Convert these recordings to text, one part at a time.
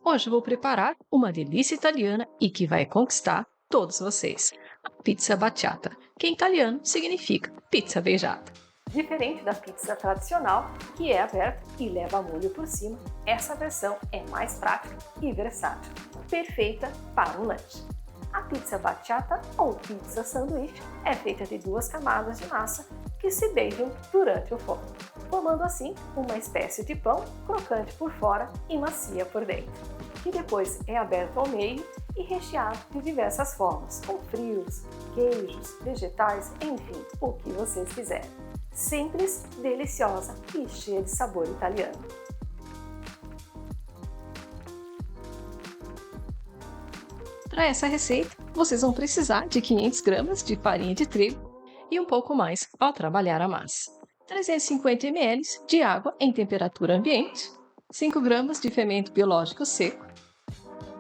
Hoje eu vou preparar uma delícia italiana e que vai conquistar todos vocês. A pizza bachata, que em italiano significa pizza beijada. Diferente da pizza tradicional, que é aberta e leva molho por cima, essa versão é mais prática e versátil, perfeita para um lanche. A pizza bachata ou pizza sanduíche é feita de duas camadas de massa que se beijam durante o forno, formando assim uma espécie de pão crocante por fora e macia por dentro, que depois é aberto ao meio e recheado de diversas formas, com frios, queijos, vegetais, enfim, o que vocês quiserem. Simples, deliciosa e cheia de sabor italiano. Para essa receita, vocês vão precisar de 500 gramas de farinha de trigo e um pouco mais ao trabalhar a massa. 350 ml de água em temperatura ambiente, 5 gramas de fermento biológico seco,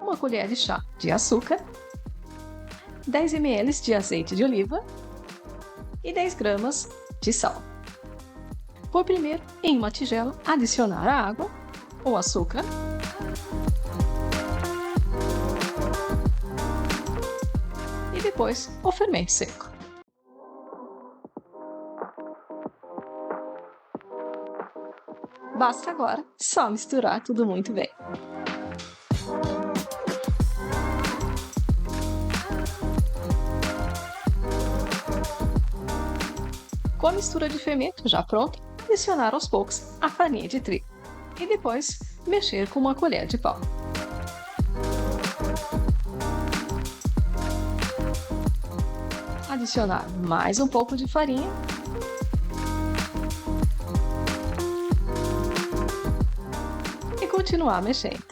uma colher de chá de açúcar, 10 ml de azeite de oliva e 10 gramas de sal. Por primeiro, em uma tigela, adicionar a água, o açúcar, e depois o fermento seco. Basta agora só misturar tudo muito bem. Com a mistura de fermento já pronta, adicionar aos poucos a farinha de trigo e depois mexer com uma colher de pau. Adicionar mais um pouco de farinha e continuar mexendo.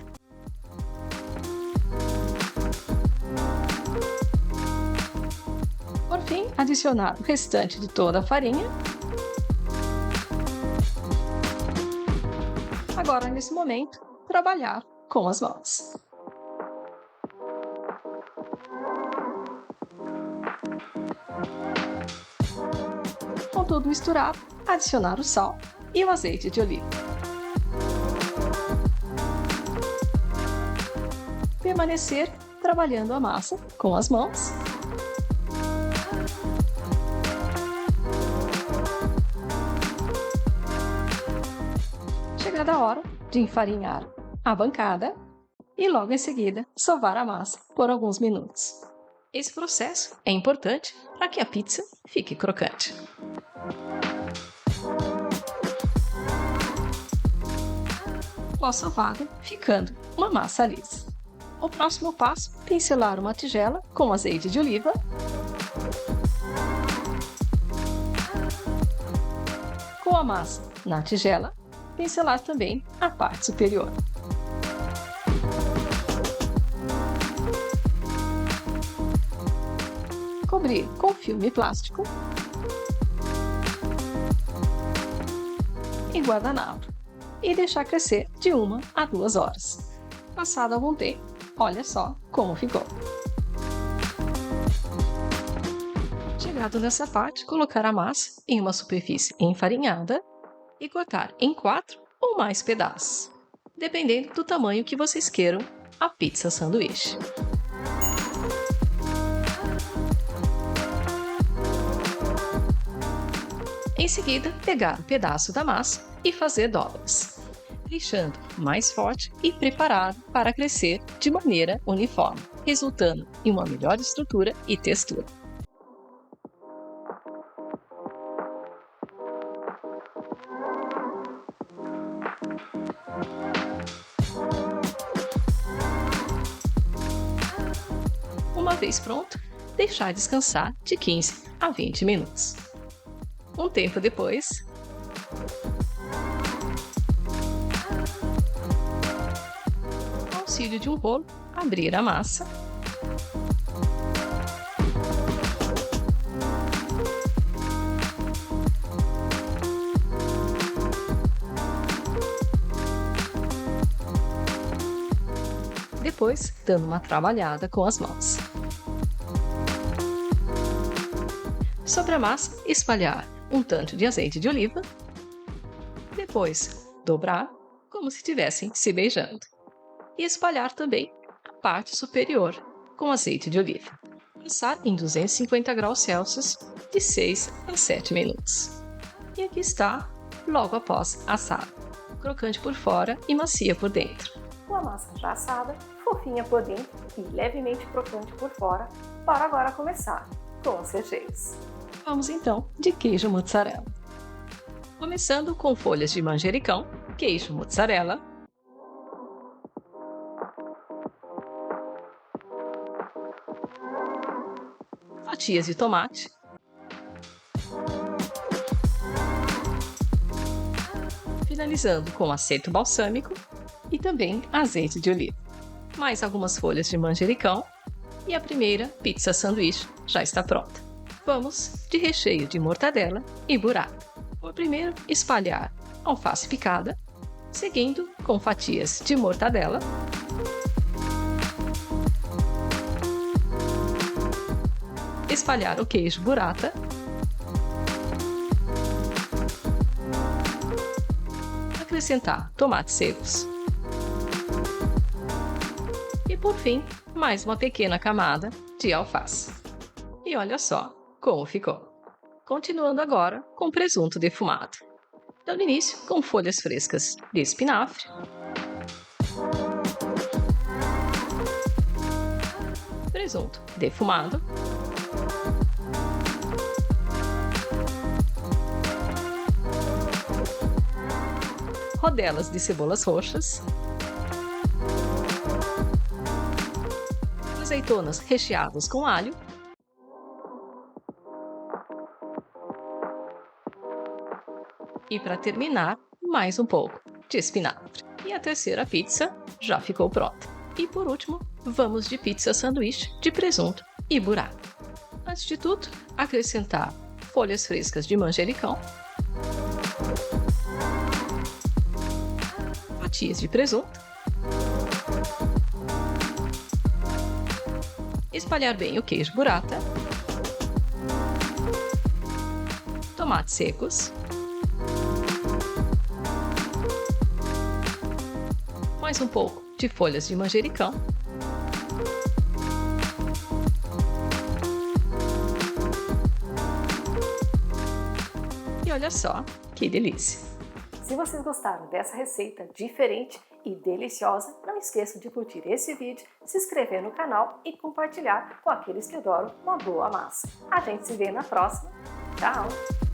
Por fim, adicionar o restante de toda a farinha. Agora, nesse momento, trabalhar com as mãos. Com tudo misturado, adicionar o sal e o azeite de oliva. Permanecer trabalhando a massa com as mãos. Chegada a hora de enfarinhar a bancada e logo em seguida sovar a massa por alguns minutos. Esse processo é importante para que a pizza fique crocante. Pós-sovado, ficando uma massa lisa. O próximo passo, pincelar uma tigela com azeite de oliva. Com a massa na tigela, pincelar também a parte superior. Cobrir com filme plástico e guardanapo e deixar crescer de 1 a 2 horas. Passado algum tempo, olha só como ficou. Chegado nessa parte, colocar a massa em uma superfície enfarinhada e cortar em 4 ou mais pedaços, dependendo do tamanho que vocês queiram a pizza sanduíche. Em seguida, pegar um pedaço da massa e fazer dobras, deixando mais forte e preparado para crescer de maneira uniforme, resultando em uma melhor estrutura e textura. Uma vez pronto, deixar descansar de 15 a 20 minutos. Um tempo depois, com o auxílio de um rolo, abrir a massa. Depois, dando uma trabalhada com as mãos. Sobre a massa, espalhar um tanto de azeite de oliva. Depois, dobrar como se estivessem se beijando. e espalhar também a parte superior com azeite de oliva. Assar em 250 graus Celsius de 6 a 7 minutos. E aqui está, logo após assado, crocante por fora e macia por dentro. Uma massa já assada, fofinha por dentro e levemente crocante por fora. Bora agora começar com os recheios. Vamos então de queijo mozzarella. Começando com folhas de manjericão, queijo mozzarella, fatias de tomate, finalizando com aceto balsâmico e também azeite de oliva. Mais algumas folhas de manjericão e a primeira pizza sanduíche já está pronta. Vamos de recheio de mortadela e burrata. Vou primeiro espalhar alface picada, seguindo com fatias de mortadela, espalhar o queijo burrata, acrescentar tomates secos e, por fim, mais uma pequena camada de alface. E olha só como ficou. Continuando agora com presunto defumado. Dando início com folhas frescas de espinafre, presunto defumado, rodelas de cebolas roxas, azeitonas recheadas com alho, e para terminar, mais um pouco de espinafre. E a terceira pizza já ficou pronta. E por último, vamos de pizza sanduíche de presunto e burrata. Antes de tudo, acrescentar folhas frescas de manjericão, fatias de presunto, espalhar bem o queijo burrata, tomates secos, mais um pouco de folhas de manjericão, e olha só que delícia! Se vocês gostaram dessa receita diferente e deliciosa, não esqueçam de curtir esse vídeo, se inscrever no canal e compartilhar com aqueles que adoram uma boa massa. A gente se vê na próxima. Tchau!